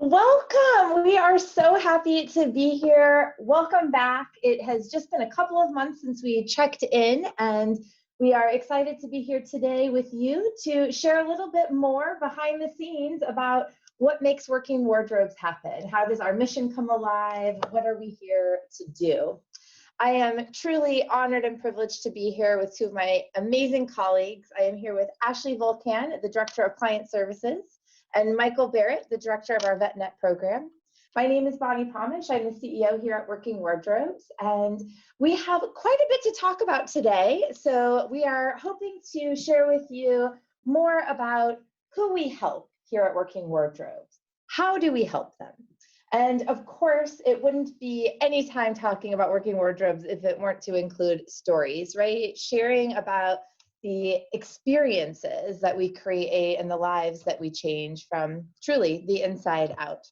Welcome. We are so happy to be here. Welcome back. It has just been a couple of months since we checked in, and we are excited to be here today with you to share a little bit more behind the scenes about what makes Working Wardrobes happen. How does our mission come alive? What are we here to do? I am truly honored and privileged to be here with two of my amazing colleagues. I am here with Ashley VIcan, the Director of Client Services, and Michael Barrett, the Director of our VetNet program. My name is Bonni Pomush. I'm the CEO here at Working Wardrobes, and we have quite a bit to talk about today. So we are hoping to share with you more about who we help here at Working Wardrobes. How do we help them? And of course, it wouldn't be any time talking about Working Wardrobes if it weren't to include stories, right? Sharing about the experiences that we create and the lives that we change from truly the inside out.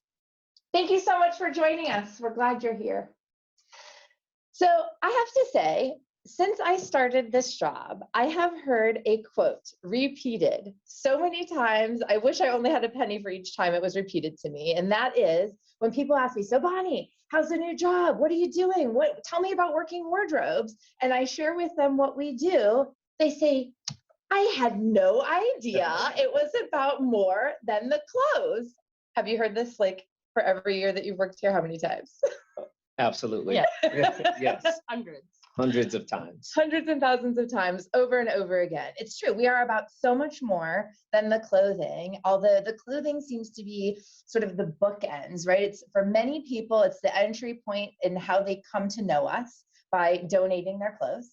Thank you so much for joining us. We're glad you're here. So I have to say, since I started this job, I have heard a quote repeated so many times. I wish I only had a penny for each time it was repeated to me. And that is when people ask me, so Bonni, how's the new job? What are you doing? Tell me about Working Wardrobes. And I share with them what we do. They say, I had no idea it was about more than the clothes. Have you heard this like for every year that you've worked here? How many times? Absolutely. Yeah. Yes. Hundreds of times. Hundreds and thousands of times over and over again. It's true. We are about so much more than the clothing, although the clothing seems to be sort of the bookends, right? It's for many people, it's the entry point in how they come to know us by donating their clothes.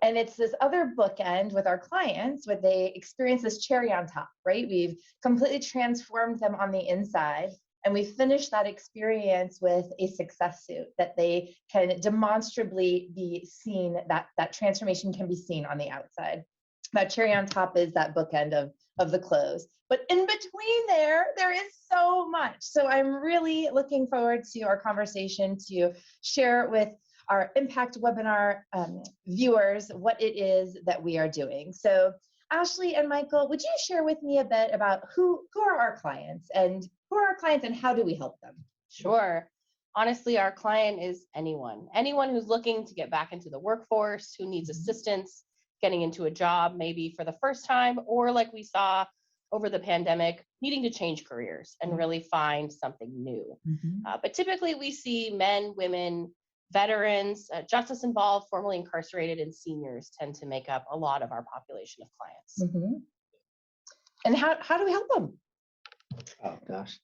And it's this other bookend with our clients where they experience this cherry on top, right? We've completely transformed them on the inside. And we finish that experience with a success suit that they can demonstrably be seen, that transformation can be seen on the outside. That cherry on top is that bookend of the clothes. But in between there is so much. So I'm really looking forward to our conversation to share with our Impact webinar viewers what it is that we are doing. So Ashley and Michael, would you share with me a bit about who are our clients and how do we help them? Sure. Honestly, our client is anyone who's looking to get back into the workforce, who needs assistance getting into a job, maybe for the first time, or like we saw over the pandemic, needing to change careers and really find something new. But typically we see men, women, veterans, justice involved, formerly incarcerated, and seniors tend to make up a lot of our population of clients. And how do we help them? Oh gosh,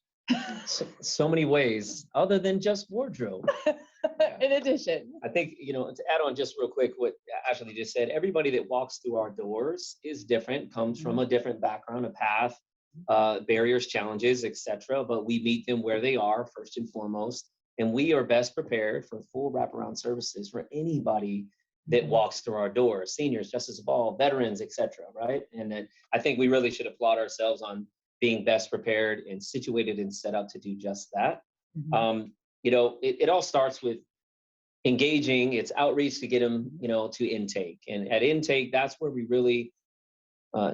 so many ways other than just wardrobe. In addition, I think, to add on just real quick what Ashley just said, everybody that walks through our doors is different, comes from a different background, a path, barriers, challenges, etc. But we meet them where they are first and foremost. And we are best prepared for full wraparound services for anybody that walks through our doors, seniors, justice involved, veterans, etc. Right? And I think we really should applaud ourselves on being best prepared and situated and set up to do just that. It all starts with engaging. It's outreach to get them, to intake. And at intake, that's where we really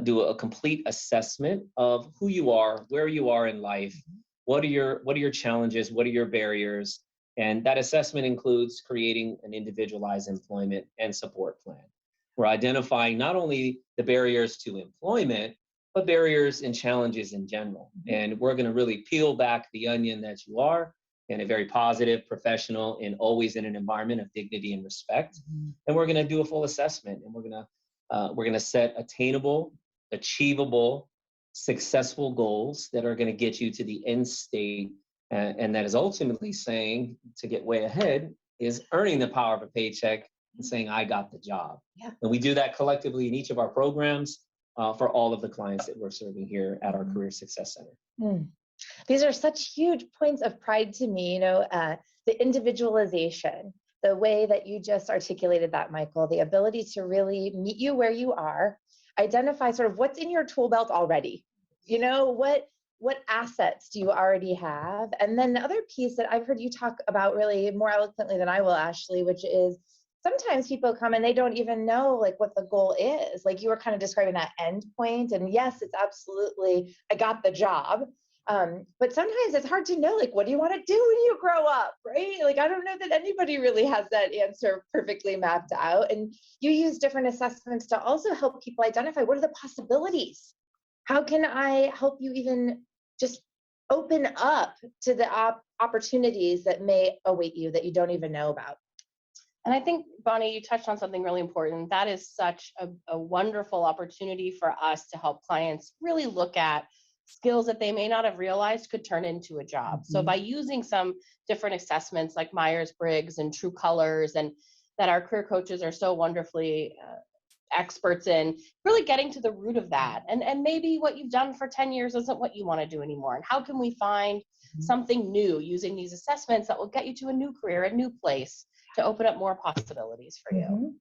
do a complete assessment of who you are, where you are in life. What are your challenges? What are your barriers? And that assessment includes creating an individualized employment and support plan. We're identifying not only the barriers to employment, but barriers and challenges in general. And we're going to really peel back the onion that you are in a very positive, professional, and always in an environment of dignity and respect. And we're going to do a full assessment, and we're going to set attainable, achievable, successful goals that are going to get you to the end state, and that is ultimately saying, to get way ahead, is earning the power of a paycheck and saying, I got the job. And we do that collectively in each of our programs for all of the clients that we're serving here at our Career Success Center. These are such huge points of pride to me, the individualization, the way that you just articulated that, Michael, the ability to really meet you where you are, identify sort of what's in your tool belt already. What assets do you already have? And then the other piece that I've heard you talk about really more eloquently than I will, Ashley, which is sometimes people come and they don't even know like what the goal is. Like you were kind of describing that end point. And yes, it's absolutely, I got the job. But sometimes it's hard to know, like, what do you want to do when you grow up, right? Like, I don't know that anybody really has that answer perfectly mapped out. And you use different assessments to also help people identify what are the possibilities. How can I help you even just open up to the opportunities that may await you that you don't even know about? And I think, Bonni, you touched on something really important. That is such a wonderful opportunity for us to help clients really look at skills that they may not have realized could turn into a job. So by using some different assessments like Myers-Briggs and True Colors, and that our career coaches are so wonderfully experts in, really getting to the root of that. And maybe what you've done for 10 years isn't what you want to do anymore. And how can we find something new using these assessments that will get you to a new career, a new place, to open up more possibilities for you?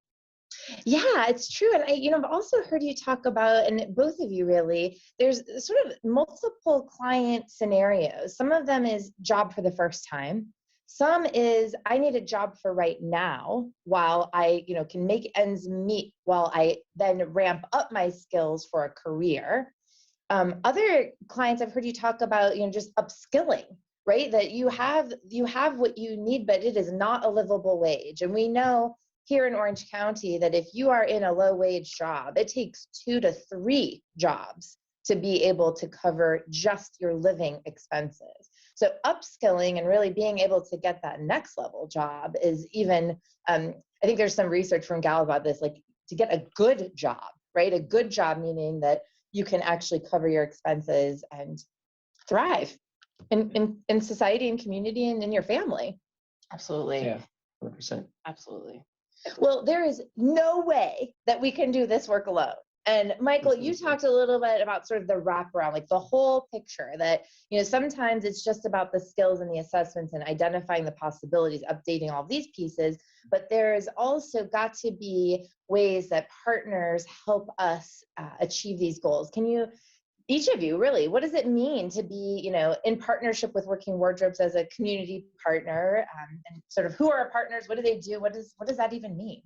Yeah, it's true. And I've also heard you talk about, and both of you really, there's sort of multiple client scenarios. Some of them is job for the first time. Some is I need a job for right now while I, can make ends meet while I then ramp up my skills for a career. Other clients I've heard you talk about, just upskilling, right? That you have what you need, but it is not a livable wage. And we know here in Orange County that if you are in a low wage job, it takes 2 to 3 jobs to be able to cover just your living expenses. So upskilling and really being able to get that next level job is even, I think there's some research from Gallup about this, like to get a good job, right? A good job meaning that you can actually cover your expenses and thrive in society and community and in your family. Absolutely. Yeah, 100%. Absolutely. Well, there is no way that we can do this work alone. And Michael, you talked a little bit about sort of the wraparound, like the whole picture that, sometimes it's just about the skills and the assessments and identifying the possibilities, updating all these pieces, but there's also got to be ways that partners help us achieve these goals. Can you, each of you really, what does it mean to be, in partnership with Working Wardrobes as a community partner, and sort of who are our partners? What do they do? What does that even mean?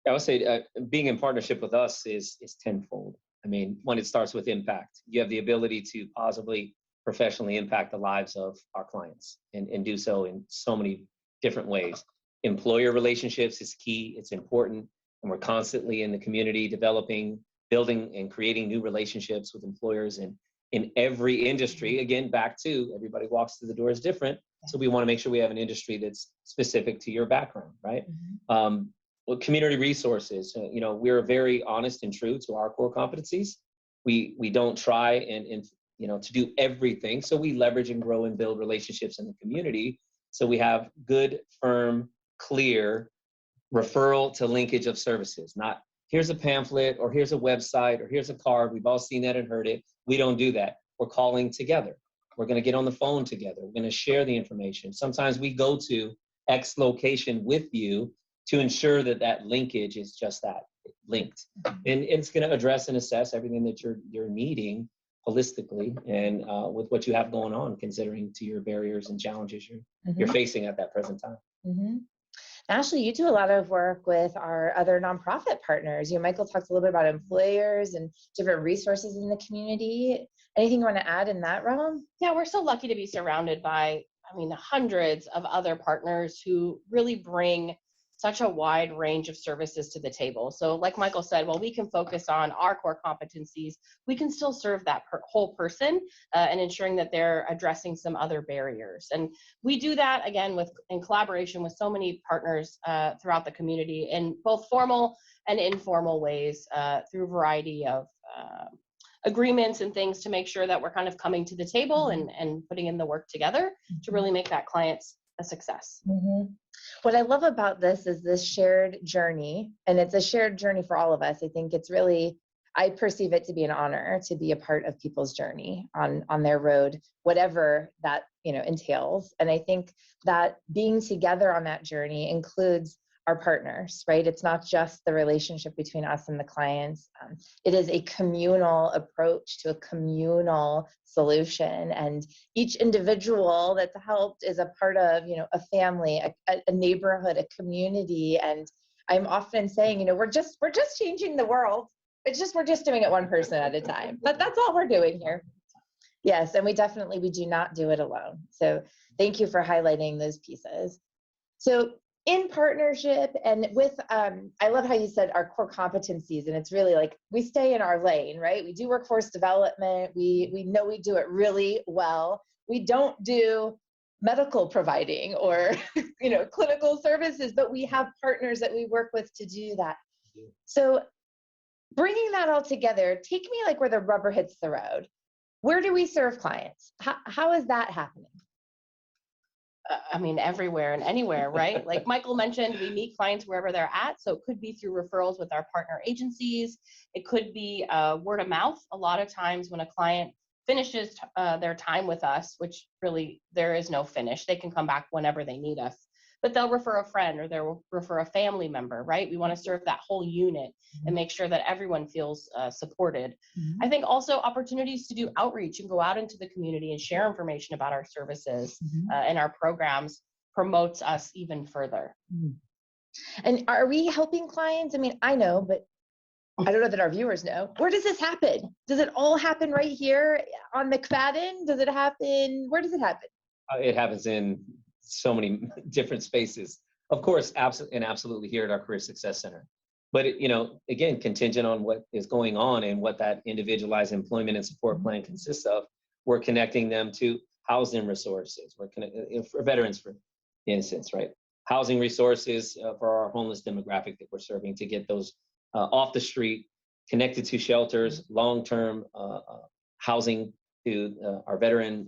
I would say being in partnership with us is tenfold. I mean, one, it starts with impact. You have the ability to positively, professionally impact the lives of our clients and do so in so many different ways. Employer relationships is key. It's important. And we're constantly in the community developing, building, and creating new relationships with employers in every industry. Again, back to everybody walks through the door is different. So we want to make sure we have an industry that's specific to your background, right? Well, community resources, we're very honest and true to our core competencies. We don't try and to do everything. So we leverage and grow and build relationships in the community. So we have good, firm, clear referral to linkage of services, not here's a pamphlet or here's a website or here's a card. We've all seen that and heard it. We don't do that. We're calling together. We're going to get on the phone together. We're going to share the information. Sometimes we go to X location with you to ensure that linkage is just that, linked. And it's going to address and assess everything that you're needing holistically and with what you have going on, considering to your barriers and challenges you're facing at that present time. Ashley, you do a lot of work with our other nonprofit partners. Michael talked a little bit about employers and different resources in the community. Anything you want to add in that realm? Yeah, we're so lucky to be surrounded by, hundreds of other partners who really bring such a wide range of services to the table. So like Michael said, while we can focus on our core competencies, we can still serve that whole person and ensuring that they're addressing some other barriers. And we do that, again, in collaboration with so many partners throughout the community in both formal and informal ways through a variety of agreements and things to make sure that we're kind of coming to the table and putting in the work together to really make that client's a success. What I love about this is this shared journey, and it's a shared journey for all of us. I think it's really, I perceive it to be an honor to be a part of people's journey on their road, whatever that entails. And I think that being together on that journey includes our partners, right? It's not just the relationship between us and the clients. It is a communal approach to a communal solution. And each individual that's helped is a part of, a family, a neighborhood, a community. And I'm often saying, we're just changing the world. We're just doing it one person at a time. But that's all we're doing here. Yes, and we do not do it alone. So thank you for highlighting those pieces. So in partnership and with, I love how you said our core competencies, and it's really like we stay in our lane, right? We do workforce development. We know we do it really well. We don't do medical providing or clinical services, but we have partners that we work with to do that. So bringing that all together, take me like where the rubber hits the road. Where do we serve clients? How is that happening? I mean, everywhere and anywhere, right? Like Michael mentioned, we meet clients wherever they're at. So it could be through referrals with our partner agencies. It could be word of mouth. A lot of times when a client finishes their time with us, which really there is no finish, they can come back whenever they need us, but they'll refer a friend or they'll refer a family member, right? We want to serve that whole unit and make sure that everyone feels supported. I think also opportunities to do outreach and go out into the community and share information about our services and our programs promotes us even further. And are we helping clients? I mean, I know, but I don't know that our viewers know. Where does this happen? Does it all happen right here on McFadden? Does it happen? Where does it happen? It happens in so many different spaces. Of course, absolutely here at our Career Success Center. But, again, contingent on what is going on and what that individualized employment and support plan consists of, we're connecting them to housing resources. We're for veterans, for instance, right? Housing resources for our homeless demographic that we're serving to get those off the street, connected to shelters, long-term housing to our veteran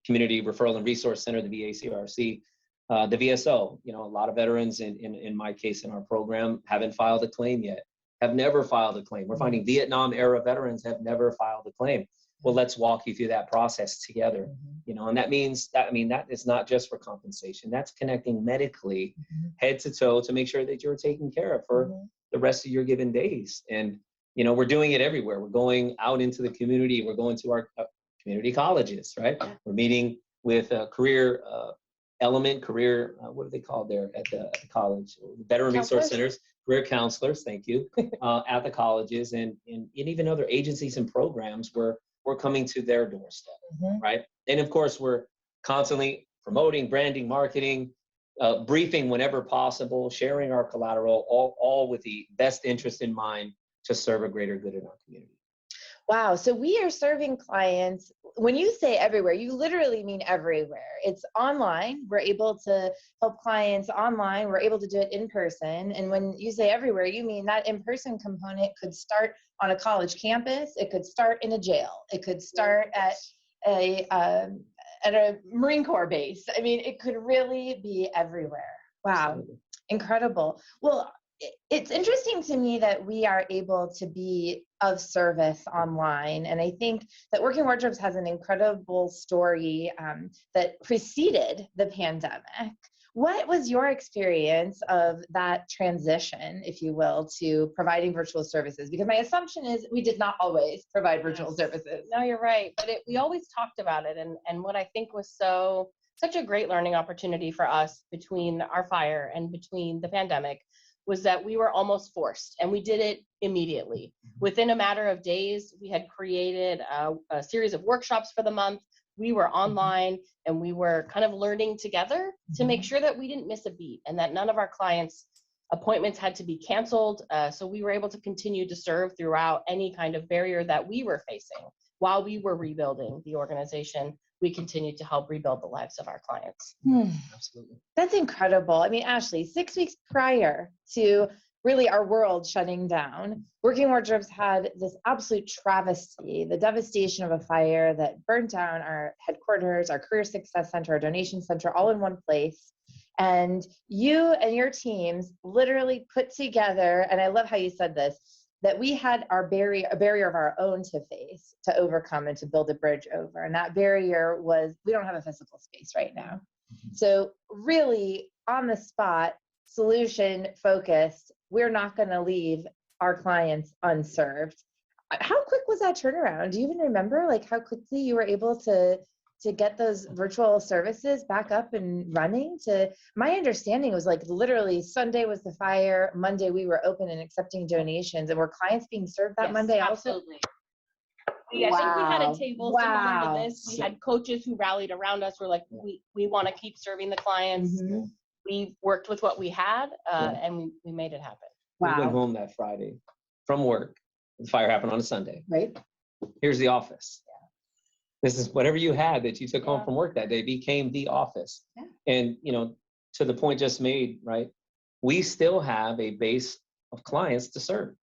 community referral and resource center, the VACRC, the VSO. A lot of veterans, in my case, in our program, haven't filed a claim yet, have never filed a claim. We're finding Vietnam era veterans have never filed a claim. Well, let's walk you through that process together. And that means that is not just for compensation. That's connecting medically, head to toe, to make sure that you're taken care of for the rest of your given days. And we're doing it everywhere. We're going out into the community. We're going to our community colleges, right? We're meeting with career element, career, what are they called there at the college? Veteran resource centers, career counselors, thank you, at the colleges and even other agencies and programs where we're coming to their doorstep, right? And of course, we're constantly promoting, branding, marketing, briefing whenever possible, sharing our collateral, all with the best interest in mind to serve a greater good in our community. Wow. So we are serving clients. When you say everywhere, you literally mean everywhere. It's online. We're able to help clients online. We're able to do it in person. And when you say everywhere, you mean that in-person component could start on a college campus. It could start in a jail. It could start at a Marine Corps base. I mean, it could really be everywhere. Wow. Absolutely. Incredible. Well, it's interesting to me that we are able to be of service online. And I think that Working Wardrobes has an incredible story that preceded the pandemic. What was your experience of that transition, if you will, to providing virtual services? Because my assumption is we did not always provide virtual services. No, you're right. But we always talked about it. And what I think was such a great learning opportunity for us between our fire and between the pandemic was that we were almost forced, and we did it immediately. Within a matter of days, we had created a series of workshops for the month. We were online and we were kind of learning together to make sure that we didn't miss a beat and that none of our clients' appointments had to be canceled. So we were able to continue to serve throughout any kind of barrier that we were facing. While we were rebuilding the organization, we continued to help rebuild the lives of our clients. Absolutely. That's incredible. I mean, Ashley, 6 weeks prior to really our world shutting down, Working Wardrobes had this absolute travesty, the devastation of a fire that burnt down our headquarters, our Career Success Center, our donation center, all in one place. And you and your teams literally put together, and I love how you said this, that we had a barrier of our own to face, to overcome and to build a bridge over. And that barrier was, we don't have a physical space right now. So really on the spot, solution focused, we're not going to leave our clients unserved. How quick was that turnaround? Do you even remember like how quickly you were able to get those virtual services back up and running? My understanding was like literally Sunday was the fire, Monday we were open and accepting donations, and were clients being served that Monday also? Absolutely. I think we had Wow. a table Wow. similar to this. We had coaches who rallied around us. We're like, we want to keep serving the clients. Mhm. We worked with what we had, and we made it happen. We went Wow. home that Friday from work. The fire happened on a Sunday. Right. Here's the office. This is whatever you had that you took home Yeah. from work that day became the office. Yeah. And, to the point just made, right? We still have a base of clients to serve.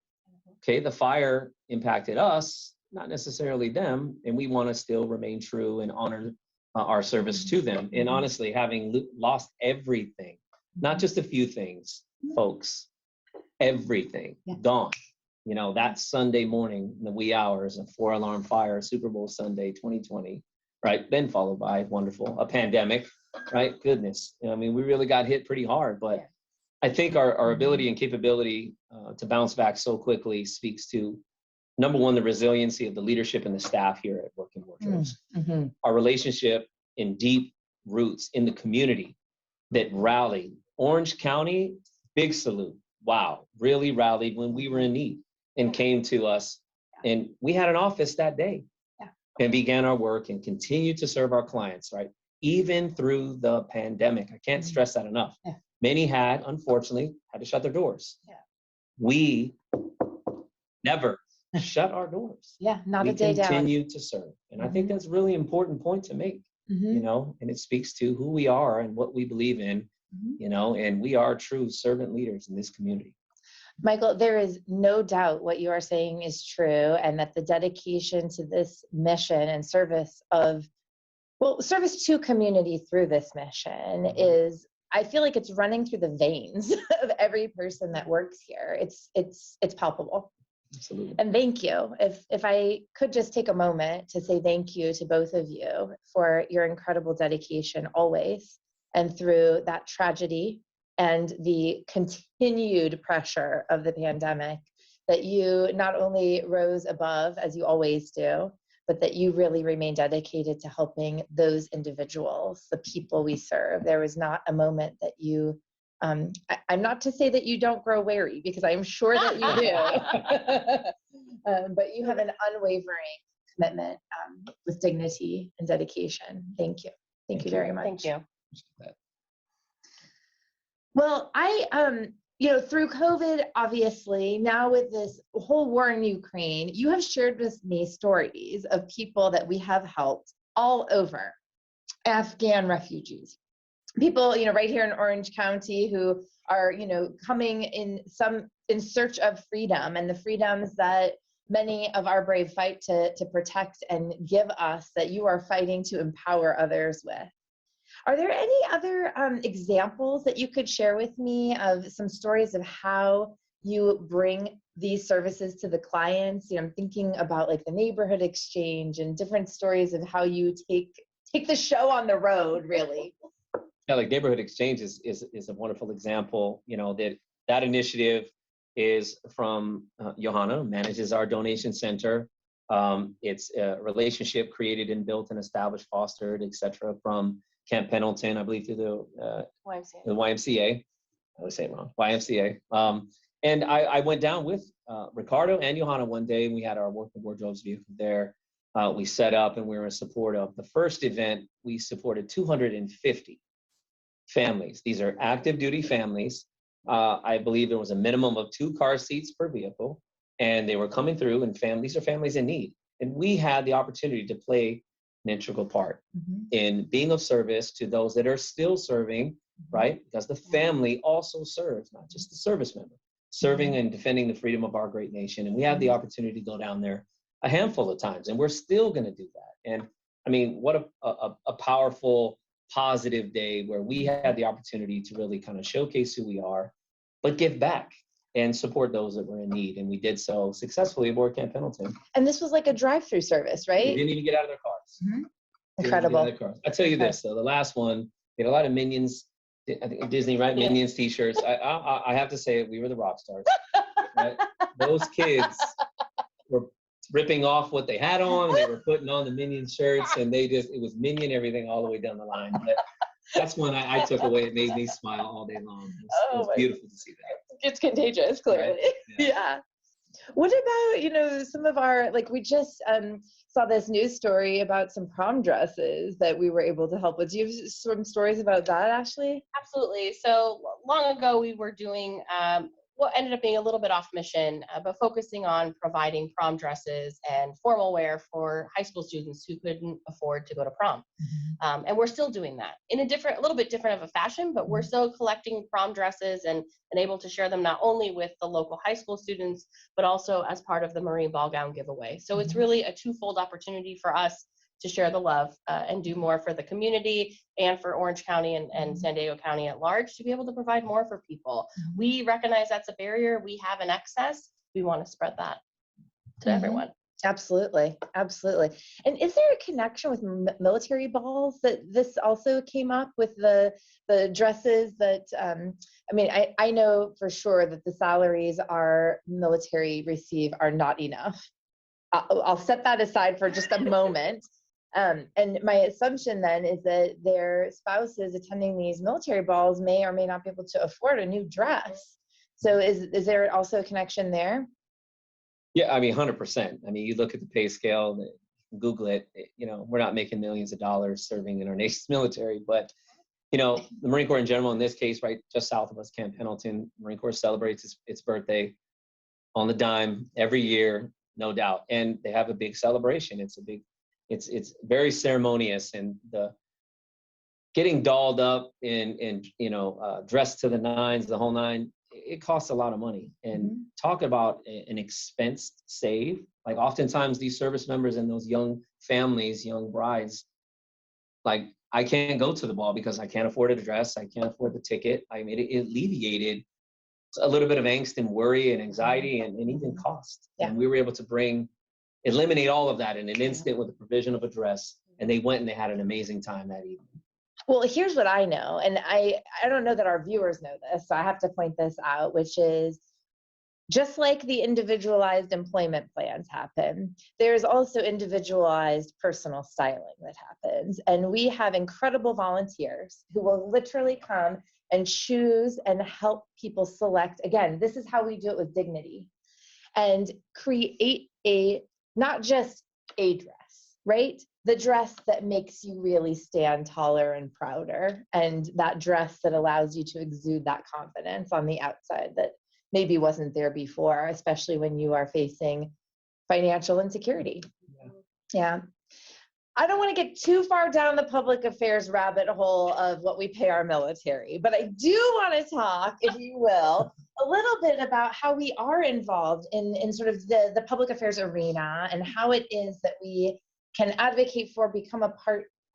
Okay, the fire impacted us, not necessarily them, and we want to still remain true and honor our service to them. And honestly, having lost everything, not just a few things, folks, everything, gone. That Sunday morning, in the wee hours, a 4-alarm fire, Super Bowl Sunday, 2020, right? Then followed by a pandemic, right? Goodness, we really got hit pretty hard, but I think our ability and capability to bounce back so quickly speaks to, number one, the resiliency of the leadership and the staff here at Working Wardrobes. Mm-hmm. Our relationship and deep roots in the community that rallied. Orange County, big salute. Wow, really rallied when we were in need and came to us. And we had an office that day and began our work and continued to serve our clients, right? Even through the pandemic. I can't stress that enough. Yeah. Many unfortunately, had to shut their doors. Yeah. We never shut our doors. Yeah, not we a day down. We continue to serve. And I think that's a really important point to make, and it speaks to who we are and what we believe in, and we are true servant leaders in this community. Michael, there is no doubt what you are saying is true, and that the dedication to this mission and service to community through this mission is, I feel like it's running through the veins of every person that works here. It's palpable. Absolutely. And thank you. If I could just take a moment to say thank you to both of you for your incredible dedication always, and through that tragedy and the continued pressure of the pandemic, that you not only rose above, as you always do, but that you really remain dedicated to helping those individuals, the people we serve. There was not a moment that you, I'm not to say that you don't grow wary, because I'm sure that you do, but you have an unwavering commitment with dignity and dedication. Thank you. Thank you very much. Thank you. Well, through COVID, obviously, now with this whole war in Ukraine, you have shared with me stories of people that we have helped all over, Afghan refugees, people, right here in Orange County, who are, coming in search of freedom, and the freedoms that many of our brave fight to protect and give us, that you are fighting to empower others with. Are there any other examples that you could share with me of some stories of how you bring these services to the clients? I'm thinking about like the neighborhood exchange and different stories of how you take the show on the road, really. Yeah, like neighborhood exchange is a wonderful example. That initiative is from Johanna, who manages our donation center. It's a relationship created and built and established, fostered, et cetera, from Camp Pendleton, I believe, through the YMCA. I always say it wrong, YMCA. And I went down with Ricardo and Johanna one day, and we had our Working Wardrobes vehicle there. We set up, and we were in support of the first event. We supported 250 families. These are active duty families. I believe there was a minimum of 2 car seats per vehicle, and they were coming through, and these are families in need. And we had the opportunity to play an integral part in being of service to those that are still serving, right? Because the family also serves, not just the service member, serving and defending the freedom of our great nation. And we had the opportunity to go down there a handful of times, and we're still going to do that. And I mean, what a powerful, positive day where we had the opportunity to really kind of showcase who we are, but give back and support those that were in need. And we did so successfully aboard Camp Pendleton. And this was like a drive-through service, right? They didn't even get out of their cars. Incredible. I tell you this, though, the last one, we had a lot of Minions, I think Disney, right? Minions t-shirts. I have to say, we were the rock stars. Right? Those kids were ripping off what they had on. They were putting on the Minion shirts, and it was Minion everything all the way down the line. But that's one I took away. It made me smile all day long. It was beautiful to see that. It's contagious, clearly. Right? Yeah. What about, some of our, like, we just saw this news story about some prom dresses that we were able to help with. Do you have some stories about that, Ashley? Absolutely. So long ago, we were doing what ended up being a little bit off mission, but focusing on providing prom dresses and formal wear for high school students who couldn't afford to go to prom. And we're still doing that in a little bit different of a fashion, but we're still collecting prom dresses and able to share them not only with the local high school students, but also as part of the Marine Ball Gown giveaway. So it's really a twofold opportunity for us to share the love and do more for the community and for Orange County and San Diego County at large to be able to provide more for people. We recognize that's a barrier. We have an excess. We want to spread that to everyone. Absolutely. Absolutely. And is there a connection with military balls that this also came up with the dresses that, I know for sure that the salaries our military receive are not enough. I'll set that aside for just a moment. And my assumption then is that their spouses attending these military balls may or may not be able to afford a new dress. So is there also a connection there? Yeah, 100%. You look at the pay scale, Google it, we're not making millions of dollars serving in our nation's military, but, the Marine Corps in general, in this case, right just south of us, Camp Pendleton, Marine Corps celebrates its birthday on the dime every year, no doubt. And they have a big celebration. It's very ceremonious, and the getting dolled up and dressed to the nines, the whole nine, it costs a lot of money. And talk about an expense save. Like oftentimes these service members and those young families, young brides, like I can't go to the ball because I can't afford a dress. I can't afford the ticket. It alleviated a little bit of angst and worry and anxiety and even cost. Yeah. And we were able to eliminate all of that in an instant with the provision of a dress. And they went and they had an amazing time that evening. Well, here's what I know, and I don't know that our viewers know this, so I have to point this out, which is just like the individualized employment plans happen, there's also individualized personal styling that happens. And we have incredible volunteers who will literally come and choose and help people select. Again, this is how we do it with dignity, and create not just a dress, right? The dress that makes you really stand taller and prouder, and that dress that allows you to exude that confidence on the outside that maybe wasn't there before, especially when you are facing financial insecurity. Yeah. I don't want to get too far down the public affairs rabbit hole of what we pay our military, but I do want to talk, if you will, a little bit about how we are involved in sort of the public affairs arena, and how it is that we can advocate for, become a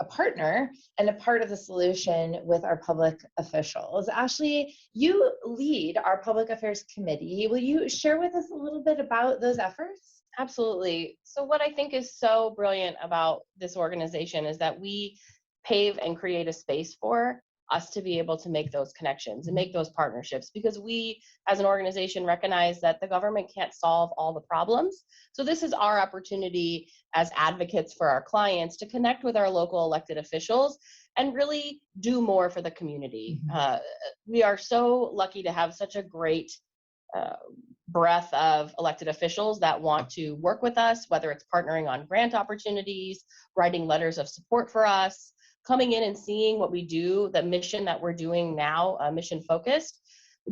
partner and a part of the solution with our public officials. Ashley, you lead our public affairs committee. Will you share with us a little bit about those efforts? Absolutely. So what I think is so brilliant about this organization is that we pave and create a space for us to be able to make those connections and make those partnerships, because we as an organization recognize that the government can't solve all the problems. So this is our opportunity as advocates for our clients to connect with our local elected officials and really do more for the community. We are so lucky to have such a great breadth of elected officials that want to work with us, whether it's partnering on grant opportunities, writing letters of support for us, coming in and seeing what we do, the mission that we're doing now, mission focused,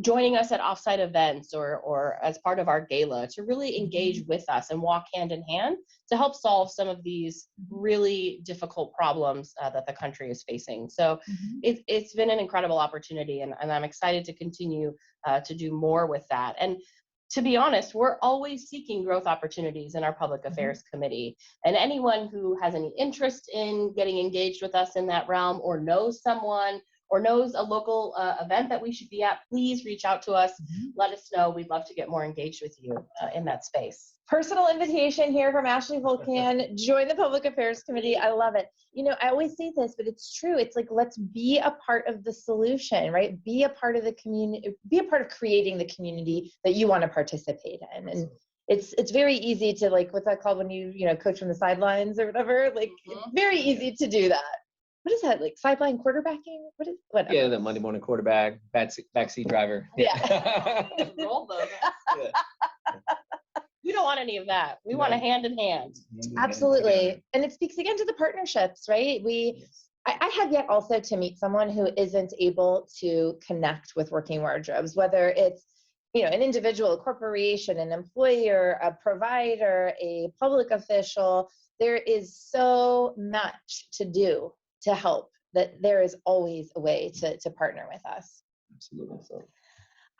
joining us at offsite events or as part of our gala to really engage with us and walk hand in hand to help solve some of these really difficult problems that the country is facing. So it's been an incredible opportunity, and I'm excited to continue to do more with that. And to be honest, we're always seeking growth opportunities in our public affairs committee. And anyone who has any interest in getting engaged with us in that realm, or knows someone, or knows a local event that we should be at, please reach out to us. Let us know. We'd love to get more engaged with you in that space. Personal invitation here from Ashley VIcan. Join the Public Affairs Committee. I love it. I always say this, but it's true. It's like, let's be a part of the solution, right? Be a part of the community, be a part of creating the community that you want to participate in. And it's very easy to, like, what's that called when you coach from the sidelines or whatever? Like, very easy to do that. What is that, like sideline quarterbacking? What? Yeah, the Monday morning quarterback, backseat driver. Yeah. Roll those. We don't want any of that. We want a hand in hand. Absolutely. And it speaks again to the partnerships, right? I have yet also to meet someone who isn't able to connect with working wardrobes, whether it's, an individual, a corporation, an employer, a provider, a public official. There is so much to do to help that there is always a way to partner with us. Absolutely. So.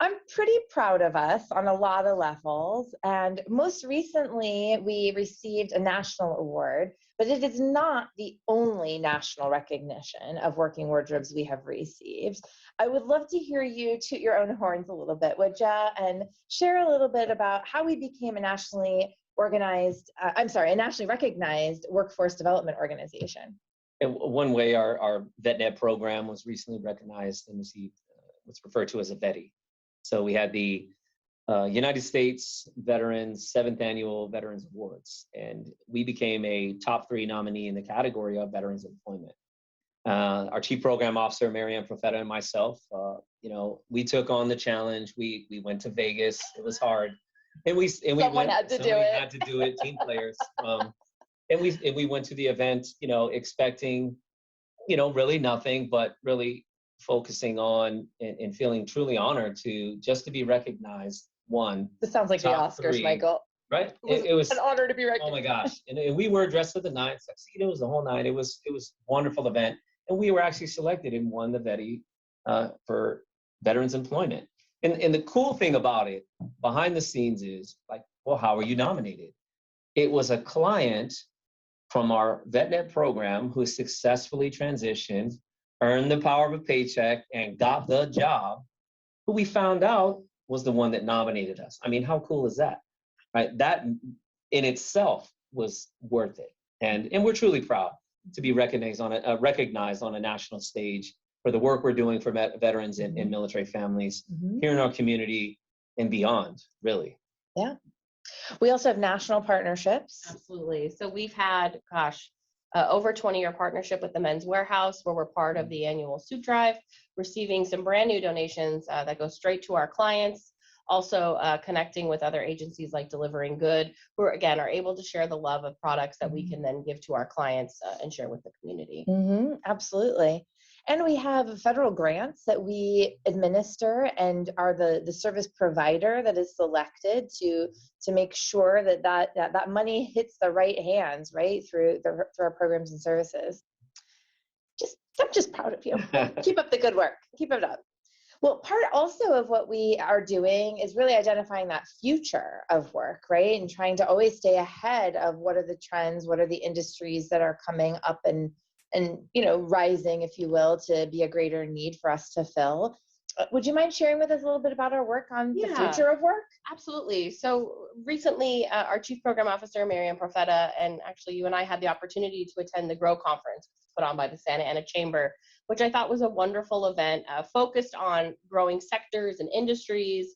I'm pretty proud of us on a lot of levels. And most recently, we received a national award, but it is not the only national recognition of working wardrobes we have received. I would love to hear you toot your own horns a little bit, would ya? And share a little bit about how we became a nationally recognized workforce development organization. And one way our VetNet program was recently recognized and received what's referred to as a VETI. So we had the United States Veterans 7th Annual Veterans Awards, and we became a top 3 nominee in the category of veterans employment. Our Chief Program Officer, Marianne Profeta, and myself, we took on the challenge. We went to Vegas. It was hard. Someone had to do it, team players. And we went to the event, expecting, really nothing, but really focusing on and feeling truly honored to be recognized. This sounds like the Oscars, 3, Michael. Right? It was an honor to be recognized. Oh my gosh. And we were dressed to the nines, tuxedos, the whole nine. It was a wonderful event. And we were actually selected and won the VETI for veterans employment. And the cool thing about it, behind the scenes, is like, well, how were you nominated? It was a client from our VetNet program who successfully transitioned, earned the power of a paycheck, and got the job, who we found out was the one that nominated us. I mean, how cool is that? Right? That in itself was worth it. And we're truly proud to be recognized on a national stage for the work we're doing for veterans and military families here in our community and beyond, really. Yeah. We also have national partnerships. Absolutely. So we've had, over 20-year partnership with the Men's Warehouse, where we're part of the annual suit drive, receiving some brand new donations that go straight to our clients. Also connecting with other agencies like Delivering Good, who again are able to share the love of products that we can then give to our clients and share with the community. Absolutely. And we have federal grants that we administer and are the service provider that is selected to make sure that money hits the right hands, right, through our programs and services. I'm just proud of you. Keep up the good work. Keep it up. Well, part also of what we are doing is really identifying that future of work, right? And trying to always stay ahead of what are the trends, what are the industries that are coming up and rising, if you will, to be a greater need for us to fill. Would you mind sharing with us a little bit about our work on the future of work? Absolutely. So recently, our Chief Program Officer, Marianne Profeta, and actually you and I had the opportunity to attend the GROW conference put on by the Santa Ana Chamber, which I thought was a wonderful event focused on growing sectors and industries,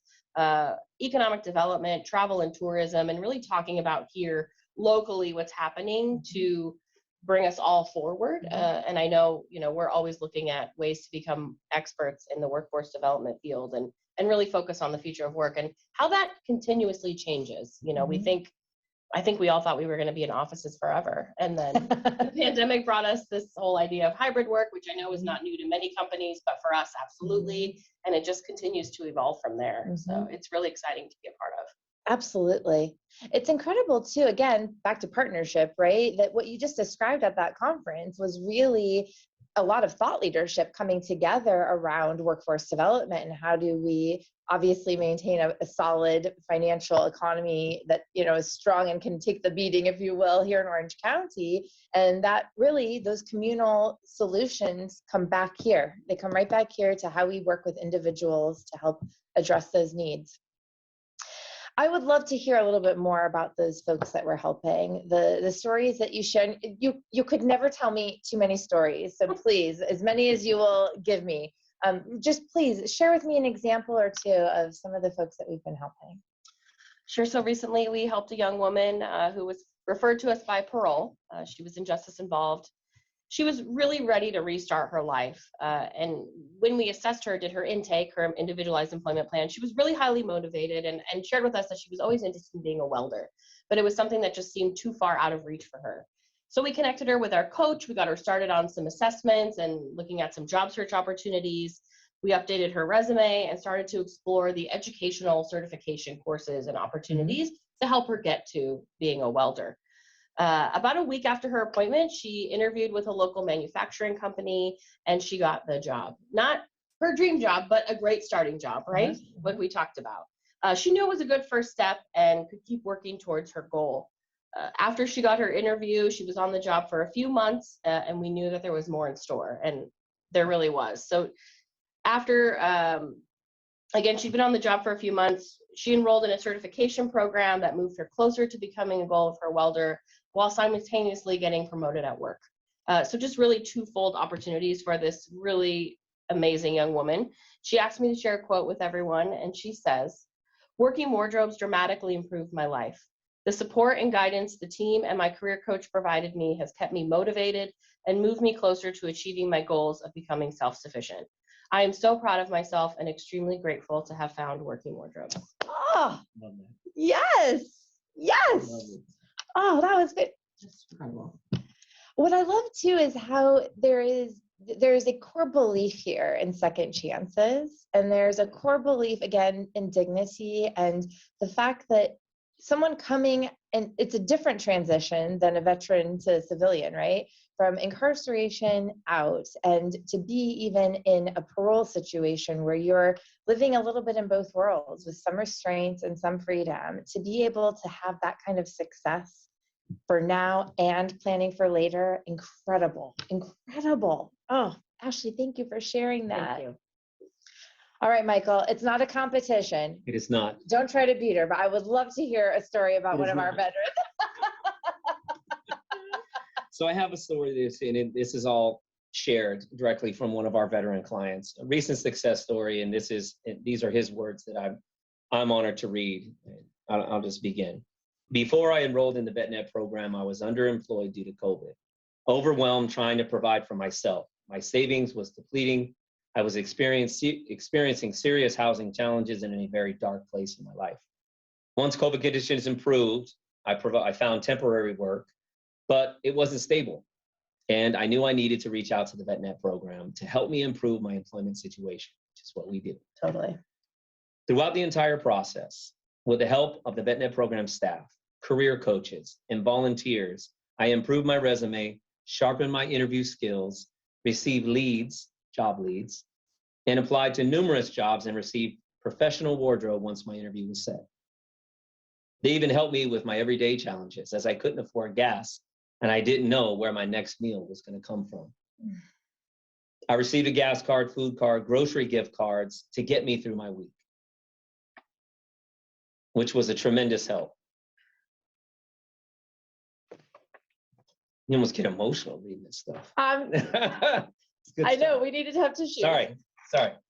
economic development, travel and tourism, and really talking about here locally what's happening to bring us all forward. And I know, we're always looking at ways to become experts in the workforce development field and really focus on the future of work and how that continuously changes. I think we all thought we were going to be in offices forever. And then the pandemic brought us this whole idea of hybrid work, which I know is not new to many companies, but for us, absolutely. And it just continues to evolve from there. So it's really exciting to be a part of. Absolutely. It's incredible too, again, back to partnership, right? That what you just described at that conference was really a lot of thought leadership coming together around workforce development and how do we obviously maintain a solid financial economy that is strong and can take the beating, if you will, here in Orange County. And that really, those communal solutions come back here. They come right back here to how we work with individuals to help address those needs. I would love to hear a little bit more about those folks that we're helping, the stories that you share. You could never tell me too many stories, so please, as many as you will give me, just please share with me an example or two of some of the folks that we've been helping. Sure. So recently we helped a young woman who was referred to us by parole. She was in justice involved. she was really ready to restart her life. And when we assessed her, did her intake, her individualized employment plan, she was really highly motivated and shared with us that she was always interested in being a welder, but it was something that just seemed too far out of reach for her. So we connected her with our coach. We got her started on some assessments and looking at some job search opportunities. We updated her resume and started to explore the educational certification courses and opportunities to help her get to being a welder. About a week after her appointment, she interviewed with a local manufacturing company and she got the job. Not her dream job, but a great starting job, right? Like we talked about. She knew it was a good first step and could keep working towards her goal. After she got her interview, she was on the job for a few months and we knew that there was more in store, and there really was. So after, again, she'd been on the job for a few months. She enrolled in a certification program that moved her closer to becoming a goal of her welder while simultaneously getting promoted at work. So just really twofold opportunities for this really amazing young woman. She asked me to share a quote with everyone, and she says, "Working wardrobes dramatically improved my life. The support and guidance the team and my career coach provided me has kept me motivated and moved me closer to achieving my goals of becoming self-sufficient. I am so proud of myself and extremely grateful to have found working wardrobes." Oh, yes, yes. Oh, that was good. Just incredible. What I love too is how there's a core belief here in second chances, and there's a core belief again in dignity and the fact that someone coming, and it's a different transition than a veteran to civilian, right? From incarceration out, and to be even in a parole situation where you're living a little bit in both worlds with some restraints and some freedom, to be able to have that kind of success for now and planning for later, incredible, incredible. Oh, Ashley, thank you for sharing that. Thank you. All right, Michael, it's not a competition. It is not. Don't try to beat her, but I would love to hear a story about one of our veterans. So I have a story this is all shared directly from one of our veteran clients, a recent success story, and these are his words that I'm honored to read. I'll just begin. "Before I enrolled in the VetNet program, I was underemployed due to COVID, overwhelmed trying to provide for myself. My savings was depleting. I was experiencing serious housing challenges and in a very dark place in my life. Once COVID conditions improved, I found temporary work, but it wasn't stable. And I knew I needed to reach out to the VetNet program to help me improve my employment situation," which is what we did. Totally. "Throughout the entire process, with the help of the VetNet program staff, career coaches, and volunteers, I improved my resume, sharpened my interview skills, received job leads, and applied to numerous jobs and received professional wardrobe once my interview was set. They even helped me with my everyday challenges, as I couldn't afford gas and I didn't know where my next meal was going to come from. I received a gas card, food card, grocery gift cards to get me through my week, which was a tremendous help." You almost get emotional reading this stuff. I know, we needed to have tissue. Sorry,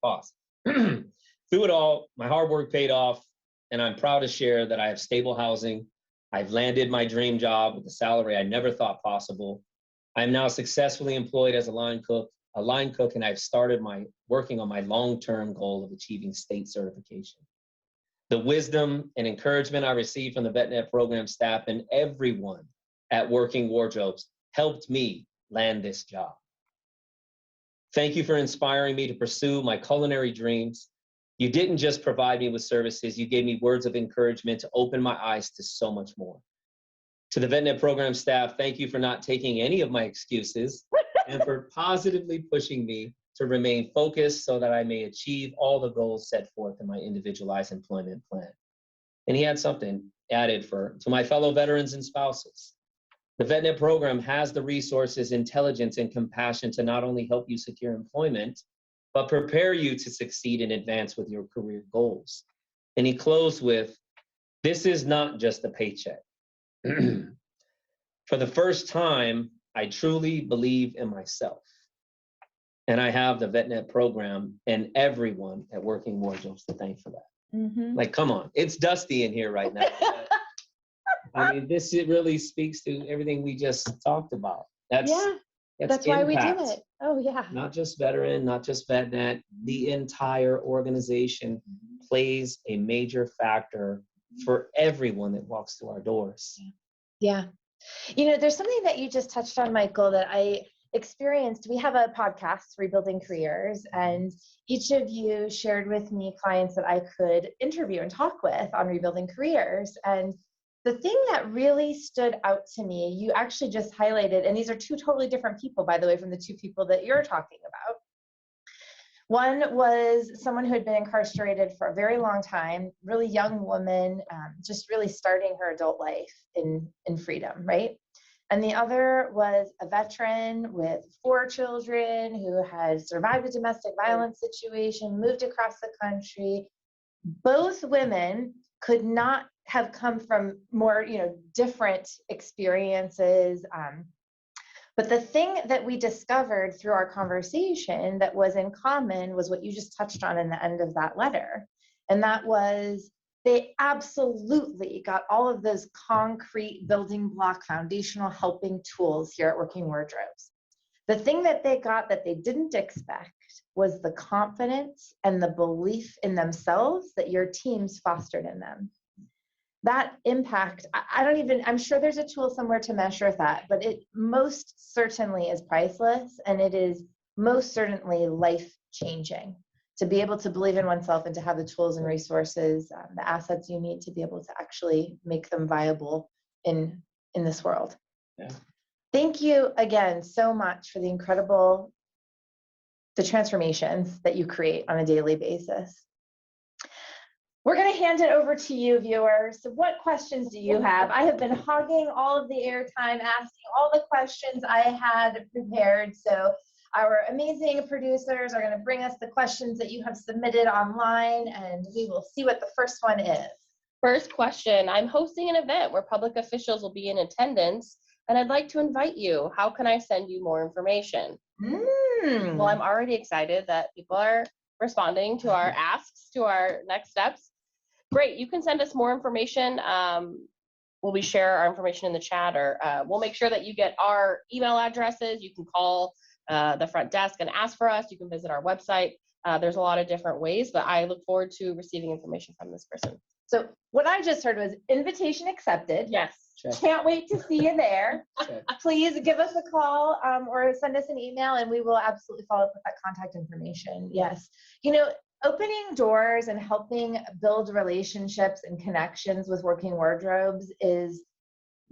pause. "Through it all, my hard work paid off, and I'm proud to share that I have stable housing. I've landed my dream job with a salary I never thought possible. I'm now successfully employed as a line cook, and I've started working on my long-term goal of achieving state certification. The wisdom and encouragement I received from the VetNet program staff and everyone at Working Wardrobes helped me land this job. Thank you for inspiring me to pursue my culinary dreams. You didn't just provide me with services, you gave me words of encouragement to open my eyes to so much more. To the VetNet program staff, thank you for not taking any of my excuses and for positively pushing me to remain focused so that I may achieve all the goals set forth in my individualized employment plan." And he had something added to my fellow veterans and spouses. "The VetNet program has the resources, intelligence, and compassion to not only help you secure employment, but prepare you to succeed and advance with your career goals." And he closed with, "This is not just a paycheck. For the first time, I truly believe in myself. And I have the VetNet program and everyone at Working Wardrobes to thank for that." Like, come on, it's dusty in here right now. I mean, it really speaks to everything we just talked about. That's why we do impact. it. Oh, yeah. Not just veteran, not just VetNet, the entire organization plays a major factor for everyone that walks through our doors. Yeah. You know, there's something that you just touched on, Michael, that I experienced. We have a podcast, Rebuilding Careers, and each of you shared with me clients that I could interview and talk with on Rebuilding Careers. And the thing that really stood out to me, you actually just highlighted, and these are two totally different people, by the way, from the two people that you're talking about. One was someone who had been incarcerated for a very long time, really young woman, just really starting her adult life in freedom, right? And the other was a veteran with 4 children who had survived a domestic violence situation, moved across the country. Both women could not have come from more, different experiences. But the thing that we discovered through our conversation that was in common was what you just touched on in the end of that letter. And that was they absolutely got all of those concrete building block foundational helping tools here at Working Wardrobes. The thing that they got that they didn't expect was the confidence and the belief in themselves that your teams fostered in them. That impact, I'm sure there's a tool somewhere to measure that, but it most certainly is priceless, and it is most certainly life-changing to be able to believe in oneself and to have the tools and resources, the assets you need to be able to actually make them viable in this world. Yeah. Thank you again so much for the transformations that you create on a daily basis. We're going to hand it over to you, viewers. So what questions do you have? I have been hogging all of the airtime, asking all the questions I had prepared. So our amazing producers are going to bring us the questions that you have submitted online, and we will see what the first one is. First question, I'm hosting an event where public officials will be in attendance, and I'd like to invite you. How can I send you more information? Well, I'm already excited that people are responding to our asks, to our next steps. Great, you can send us more information. We'll share our information in the chat, or we'll make sure that you get our email addresses. You can call the front desk and ask for us. You can visit our website. There's a lot of different ways, but I look forward to receiving information from this person. So what I just heard was invitation accepted. Yes. Check. Can't wait to see you there. Check. Please give us a call or send us an email, and we will absolutely follow up with that contact information. Yes. Opening doors and helping build relationships and connections with Working Wardrobes is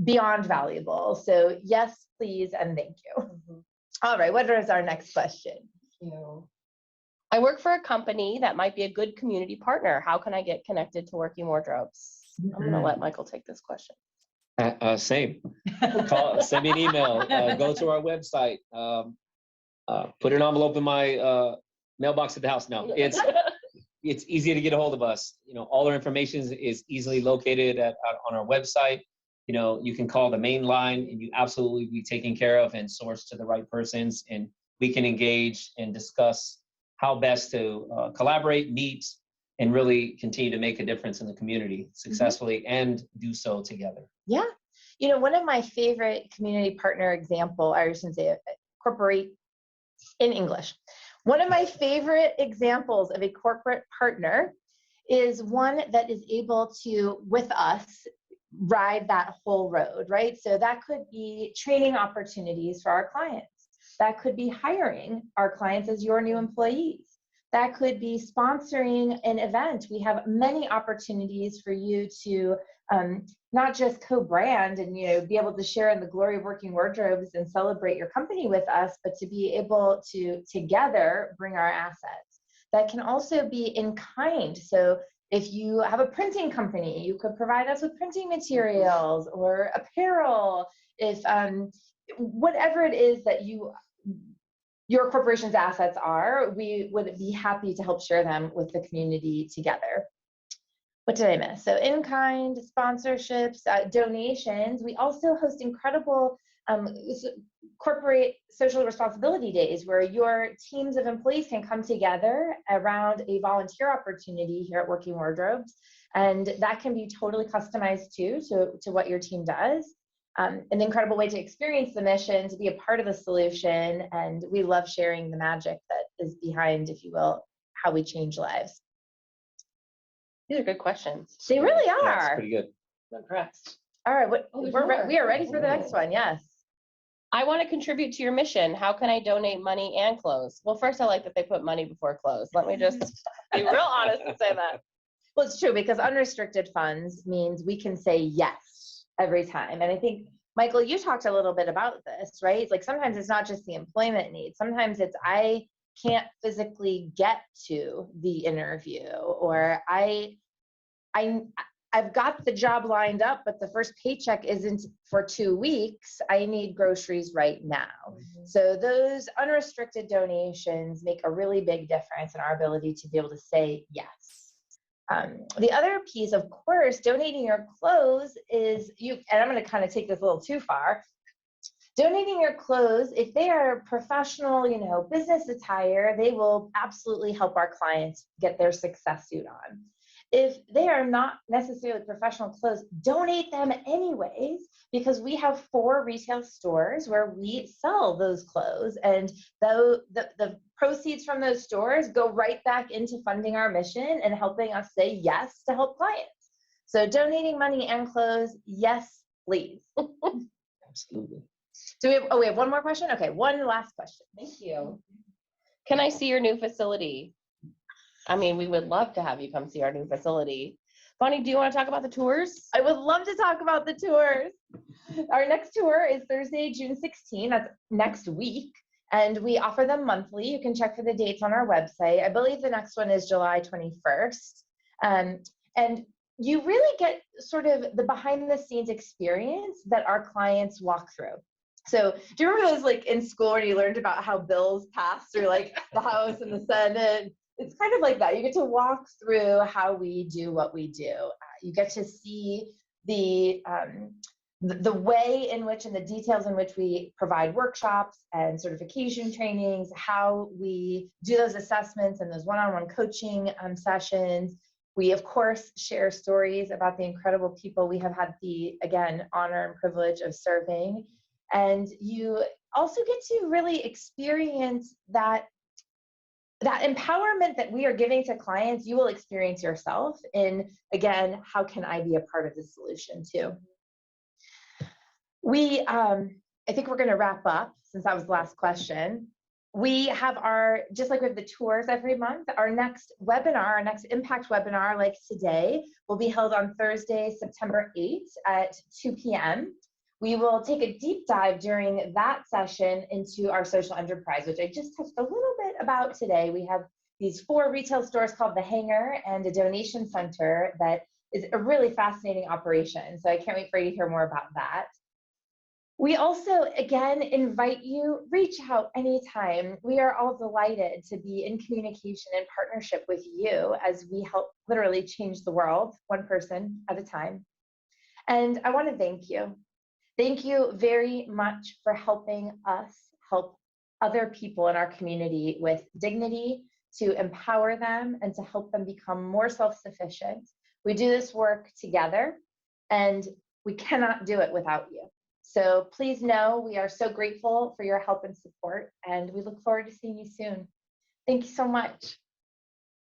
beyond valuable. So yes, please, and thank you. All right, what is our next question? I work for a company that might be a good community partner. How can I get connected to Working Wardrobes? I'm going to let Michael take this question. Same. Send me an email. Go to our website. Put an envelope in my mailbox at the house. No, it's easy to get a hold of us. All our information is easily located on our website. You can call the main line, and you absolutely be taken care of and sourced to the right persons, and we can engage and discuss how best to collaborate, meet, and really continue to make a difference in the community successfully and do so together. Yeah. One of my favorite community partner example, I shouldn't say corporate in English. One of my favorite examples of a corporate partner is one that is able to, with us, ride that whole road, right? So that could be training opportunities for our clients. That could be hiring our clients as your new employees. That could be sponsoring an event. We have many opportunities for you to not just co-brand and be able to share in the glory of Working Wardrobes and celebrate your company with us, but to be able to together bring our assets. That can also be in kind. So if you have a printing company, you could provide us with printing materials or apparel. If whatever it is that your corporation's assets are, we would be happy to help share them with the community together. What did I miss? So in-kind, sponsorships, donations. We also host incredible corporate social responsibility days where your teams of employees can come together around a volunteer opportunity here at Working Wardrobes. And that can be totally customized too to what your team does. an incredible way to experience the mission, to be a part of the solution. And we love sharing the magic that is behind, if you will, how we change lives. These are good questions. They really Yeah, it's are. pretty good. I'm impressed. All right, we are ready for the next one. Yes. I want to contribute to your mission. How can I donate money and clothes? Well, first, I like that they put money before clothes. Let me just be real honest and say that. Well, it's true, because unrestricted funds means we can say yes every time. And I think, Michael, you talked a little bit about this, right? Like sometimes it's not just the employment need. Sometimes it's I can't physically get to the interview, or I've got the job lined up, but the first paycheck isn't for 2 weeks. I need groceries right now. So those unrestricted donations make a really big difference in our ability to be able to say yes. The other piece, of course, donating your clothes is and I'm going to kind of take this a little too far. Donating your clothes, if they are professional, business attire, they will absolutely help our clients get their success suit on. If they are not necessarily professional clothes, donate them anyways, because we have 4 retail stores where we sell those clothes, and the proceeds from those stores go right back into funding our mission and helping us say yes to help clients. So donating money and clothes, yes, please. Absolutely. So we have one more question? Okay, one last question. Thank you. Can I see your new facility? I mean, we would love to have you come see our new facility. Bonni, do you want to talk about the tours? I would love to talk about the tours. Our next tour is Thursday, June 16. That's next week. And we offer them monthly. You can check for the dates on our website. I believe the next one is July 21st. And you really get sort of the behind the scenes experience that our clients walk through. So do you remember those, like in school, where you learned about how bills pass through like the House and the Senate? It's kind of like that. You get to walk through how we do what we do. You get to see the way in which and the details in which we provide workshops and certification trainings, how we do those assessments and those one-on-one coaching sessions. We, of course, share stories about the incredible people we have had the, again, honor and privilege of serving. And you also get to really experience that empowerment that we are giving to clients. You will experience yourself in, again, how can I be a part of the solution too? I think we're going to wrap up, since that was the last question. We have just like we have the tours every month, our next webinar, our next impact webinar, like today, will be held on Thursday, September 8th at 2 p.m. We will take a deep dive during that session into our social enterprise, which I just touched a little bit about today. We have these 4 retail stores called The Hangar and a donation center that is a really fascinating operation. So I can't wait for you to hear more about that. We also, again, invite you, reach out anytime. We are all delighted to be in communication and partnership with you as we help literally change the world, one person at a time. And I want to thank you. Thank you very much for helping us help other people in our community with dignity, to empower them and to help them become more self-sufficient. We do this work together, and we cannot do it without you. So please know we are so grateful for your help and support, and we look forward to seeing you soon. Thank you so much.